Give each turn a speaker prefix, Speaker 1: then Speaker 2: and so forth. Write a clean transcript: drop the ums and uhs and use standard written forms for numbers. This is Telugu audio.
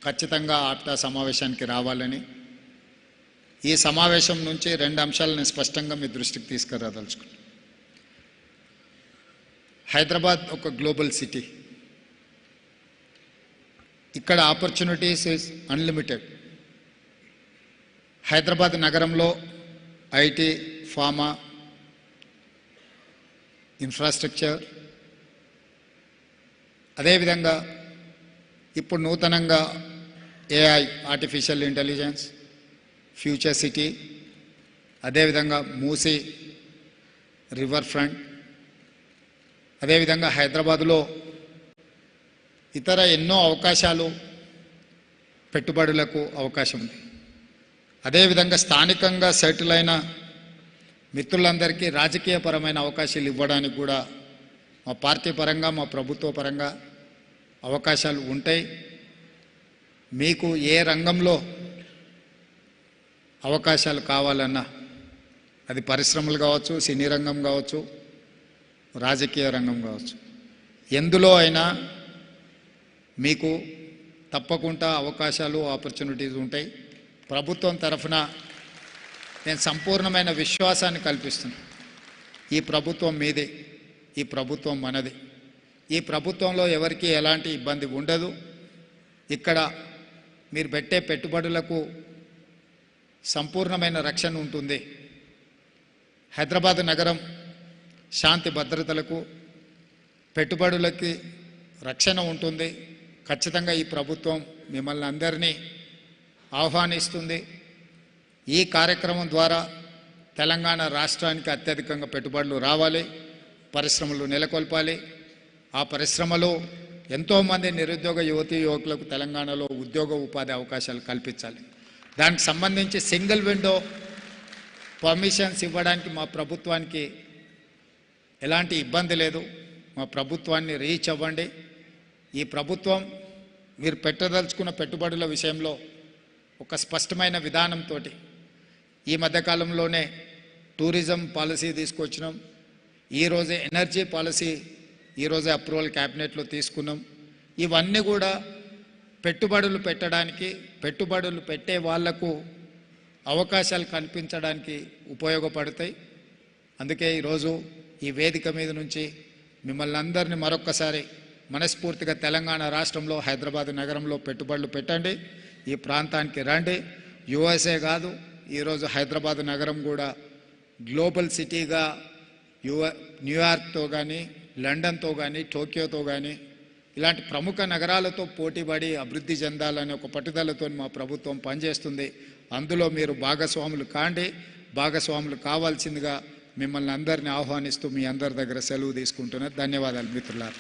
Speaker 1: ఖచ్చితంగా ఆప్టా సమావేశానికి రావాలని, ఈ సమావేశం నుంచి 2 అంశాలను స్పష్టంగా మీ దృష్టికి తీసుకురాదలుచుకున్నాను. హైదరాబాద్ ఒక గ్లోబల్ సిటీ. ఇక్కడ ఆపర్చునిటీస్ ఈజ్ అన్లిమిటెడ్. హైదరాబాద్ నగరంలో ఐటీ, ఫార్మా, ఇన్ఫ్రాస్ట్రక్చర్, అదేవిధంగా ఇప్పుడు నూతనంగా AI, artificial intelligence, future city, అదేవిధంగా మూసీ రివర్ ఫ్రంట్, అదేవిధంగా హైదరాబాదులో ఇతర ఎన్నో అవకాశాలు, పెట్టుబడులకు అవకాశం ఉంది. అదేవిధంగా స్థానికంగా సెటిల్ అయిన మిత్రులందరికీ రాజకీయపరమైన అవకాశాలు ఇవ్వడానికి కూడా మా పార్టీ పరంగా, మా ప్రభుత్వ పరంగా అవకాశాలు ఉంటాయి. మీకు ఏ రంగంలో అవకాశాలు కావాలన్నా, అది పరిశ్రమలు కావచ్చు, సినీ రంగం కావచ్చు, రాజకీయ రంగం కావచ్చు, ఎందులో అయినా మీకు తప్పకుండా అవకాశాలు, ఆపర్చునిటీస్ ఉంటాయి. ప్రభుత్వం తరఫున నేను సంపూర్ణమైన విశ్వాసాన్ని కల్పిస్తున్నాను. ఈ ప్రభుత్వం మీదే, ఈ ప్రభుత్వం మనది. ఈ ప్రభుత్వంలో ఎవరికీ ఎలాంటి ఇబ్బంది ఉండదు. ఇక్కడ మీరు పెట్టే పెట్టుబడులకు సంపూర్ణమైన రక్షణ ఉంటుంది. హైదరాబాద్ నగరం శాంతి భద్రతలకు, పెట్టుబడులకి రక్షణ ఉంటుంది. ఖచ్చితంగా ఈ ప్రభుత్వం మిమ్మల్ని అందరినీ ఆహ్వానిస్తుంది. ఈ కార్యక్రమం ద్వారా తెలంగాణ రాష్ట్రానికి అత్యధికంగా పెట్టుబడులు రావాలి, పరిశ్రమలు నెలకొల్పాలి. ఆ పరిశ్రమలో ఎంతోమంది నిరుద్యోగ యువతీ యువకులకు తెలంగాణలో ఉద్యోగ ఉపాధి అవకాశాలు కల్పించాలి. దానికి సంబంధించి సింగిల్ విండో పర్మిషన్స్ ఇవ్వడానికి మా ప్రభుత్వానికి ఎలాంటి ఇబ్బంది లేదు. మా ప్రభుత్వాన్ని రీచ్ అవ్వండి. ఈ ప్రభుత్వం మీరు పెట్టదలుచుకున్న పెట్టుబడుల విషయంలో ఒక స్పష్టమైన విధానంతో ఈ మధ్యకాలంలోనే టూరిజం పాలసీ తీసుకొచ్చినాం. ఈరోజే ఎనర్జీ పాలసీ ఈరోజే అప్రూవల్ క్యాబినెట్లో తీసుకున్నాం. ఇవన్నీ కూడా పెట్టుబడులు పెట్టడానికి, పెట్టుబడులు పెట్టే వాళ్లకు అవకాశాలు కల్పించడానికి ఉపయోగపడతాయి. అందుకే ఈరోజు ఈ వేదిక మీద నుంచి మిమ్మల్ని అందరినీ మరొక్కసారి మనస్ఫూర్తిగా తెలంగాణ రాష్ట్రంలో హైదరాబాద్ నగరంలో పెట్టుబడులు పెట్టండి, ఈ ప్రాంతానికి రండి. యుఎస్ఏ కాదు, ఈరోజు హైదరాబాద్ నగరం కూడా గ్లోబల్ సిటీగా న్యూయార్క్తో కానీ, లండన్తో కానీ, టోక్యోతో కానీ ఇలాంటి ప్రముఖ నగరాలతో పోటీపడి అభివృద్ధి చెందాలనే ఒక పట్టుదలతో మా ప్రభుత్వం పనిచేస్తుంది. అందులో మీరు భాగస్వాములు కాండి. భాగస్వాములు కావాల్సిందిగా మిమ్మల్ని అందరినీ ఆహ్వానిస్తూ మీ అందరి దగ్గర సెలవు తీసుకుంటున్నారు. ధన్యవాదాలు మిత్రులారా.